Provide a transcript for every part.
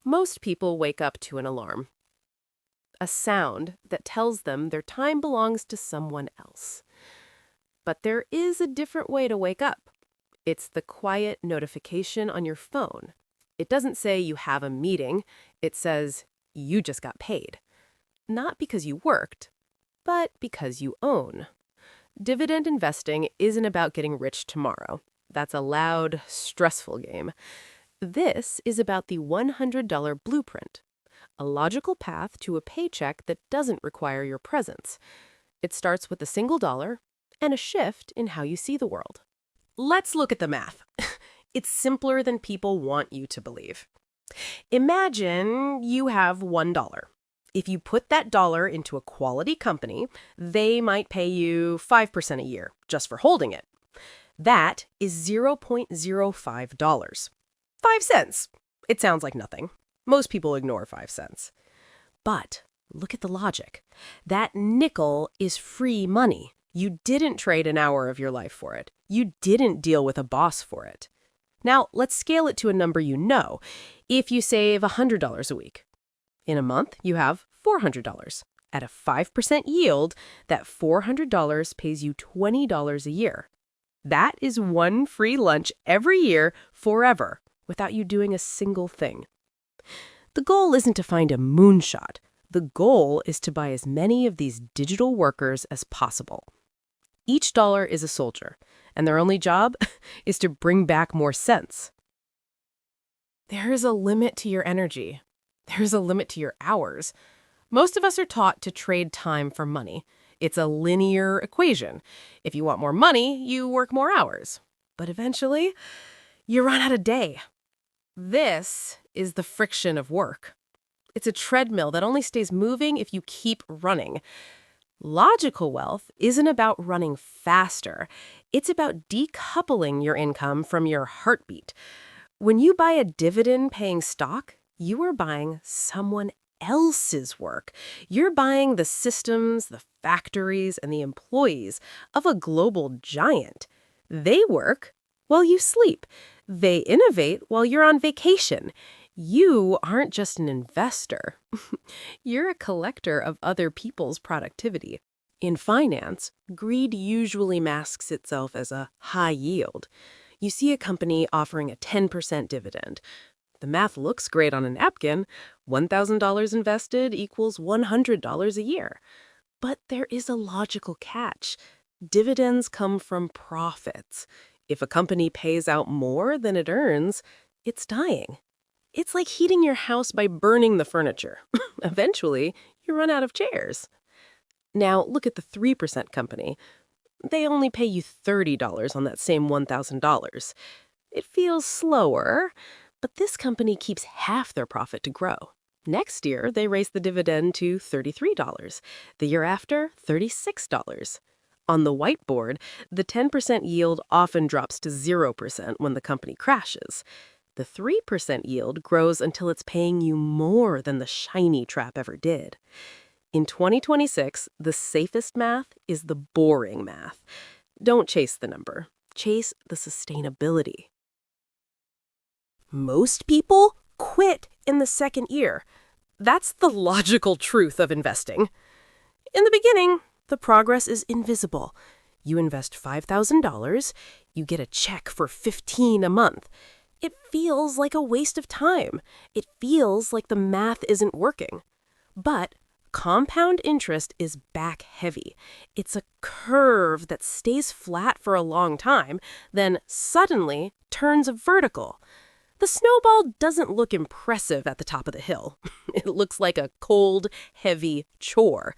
Most people wake up to an alarm, a sound that tells them their time belongs to someone else. But there is a different way to wake up. It's the quiet notification on your phone. It doesn't say you have a meeting. It says you just got paid. Not because you worked, but because you own. Dividend investing isn't about getting rich tomorrow. That's a loud, stressful game. This is about the $100 blueprint, a logical path to a paycheck that doesn't require your presence. It starts with a single dollar and a shift in how you see the world. Let's look at the math. It's simpler than people want you to believe. Imagine you have $1. If you put that dollar into a quality company, they might pay you 5% a year just for holding it. That is $0.05. 5 cents. It sounds like nothing. Most people ignore 5 cents. But look at the logic. That nickel is free money. You didn't trade an hour of your life for it. You didn't deal with a boss for it. Now, let's scale it to a number you know. If you save $100 a week, in a month, you have $400. At a 5% yield, that $400 pays you $20 a year. That is one free lunch every year forever without you doing a single thing. The goal isn't to find a moonshot. The goal is to buy as many of these digital workers as possible. Each dollar is a soldier, and their only job is to bring back more cents. There is a limit to your energy. There's a limit to your hours. Most of us are taught to trade time for money. It's a linear equation. If you want more money, you work more hours. But eventually, you run out of day. This is the friction of work. It's a treadmill that only stays moving if you keep running. Logical wealth isn't about running faster. It's about decoupling your income from your heartbeat. When you buy a dividend-paying stock, you are buying someone else's work. You're buying the systems, the factories, and the employees of a global giant. They work while you sleep. They innovate while you're on vacation. You aren't just an investor. You're a collector of other people's productivity. In finance, greed usually masks itself as a high yield. You see a company offering a 10% dividend. The math looks great on a napkin. $1,000 invested equals $100 a year. But there is a logical catch. Dividends come from profits. If a company pays out more than it earns, it's dying. It's like heating your house by burning the furniture. Eventually, you run out of chairs. Now, look at the 3% company. They only pay you $30 on that same $1,000. It feels slower, but this company keeps half their profit to grow. Next year, they raise the dividend to $33. The year after, $36. On the whiteboard, the 10% yield often drops to 0% when the company crashes. The 3% yield grows until it's paying you more than the shiny trap ever did. In 2026, the safest math is the boring math. Don't chase the number. Chase the sustainability. Most people quit in the second year. That's the logical truth of investing. In the beginning, the progress is invisible. You invest $5,000, you get a check for $15 a month. It feels like a waste of time. It feels like the math isn't working. But compound interest is back heavy. It's a curve that stays flat for a long time, then suddenly turns vertical. The snowball doesn't look impressive at the top of the hill. It looks like a cold, heavy chore.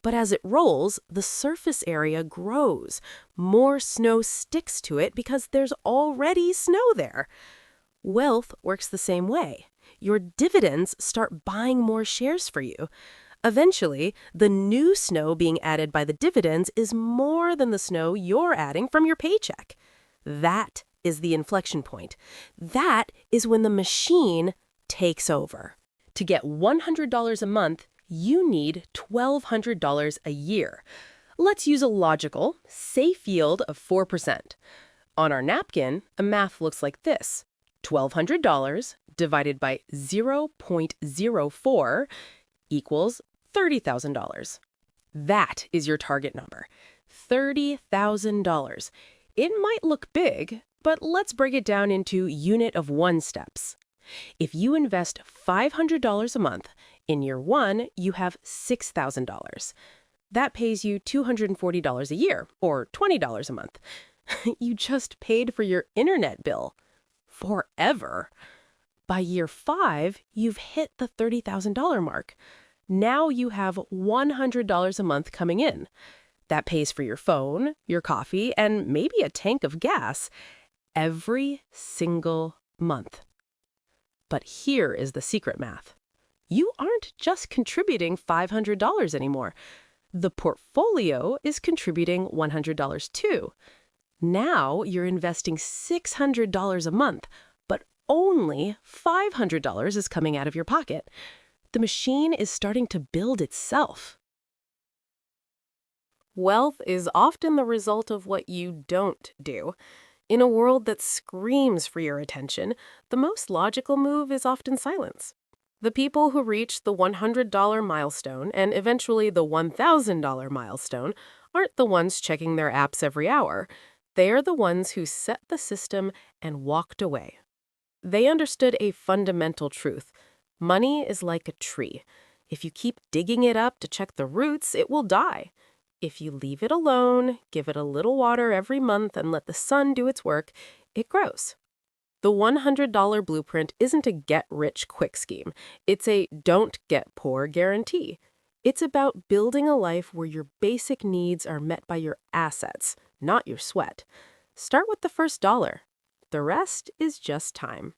But as it rolls, the surface area grows. More snow sticks to it because there's already snow there. Wealth works the same way. Your dividends start buying more shares for you. Eventually, the new snow being added by the dividends is more than the snow you're adding from your paycheck. That is the inflection point. That is when the machine takes over. To get $100 a month, you need $1,200 a year. Let's use a logical, safe yield of 4%. On our napkin, a math looks like this. $1,200 divided by 0.04 equals $30,000. That is your target number, $30,000. It might look big, but let's break it down into unit of one steps. If you invest $500 a month, in year one, you have $6,000. That pays you $240 a year, or $20 a month. You just paid for your internet bill. Forever. By year 5, you've hit the $30,000 mark. Now you have $100 a month coming in. That pays for your phone, your coffee, and maybe a tank of gas every single month. But here is the secret math. You aren't just contributing $500 anymore. The portfolio is contributing $100 too. Now you're investing $600 a month, but only $500 is coming out of your pocket. The machine is starting to build itself. Wealth is often the result of what you don't do. In a world that screams for your attention, the most logical move is often silence. The people who reach the $100 milestone and eventually the $1,000 milestone aren't the ones checking their apps every hour. They are the ones who set the system and walked away. They understood a fundamental truth. Money is like a tree. If you keep digging it up to check the roots, it will die. If you leave it alone, give it a little water every month, and let the sun do its work, it grows. The $100 blueprint isn't a get-rich-quick scheme. It's a don't-get-poor guarantee. It's about building a life where your basic needs are met by your assets, not your sweat. Start with the first dollar. The rest is just time.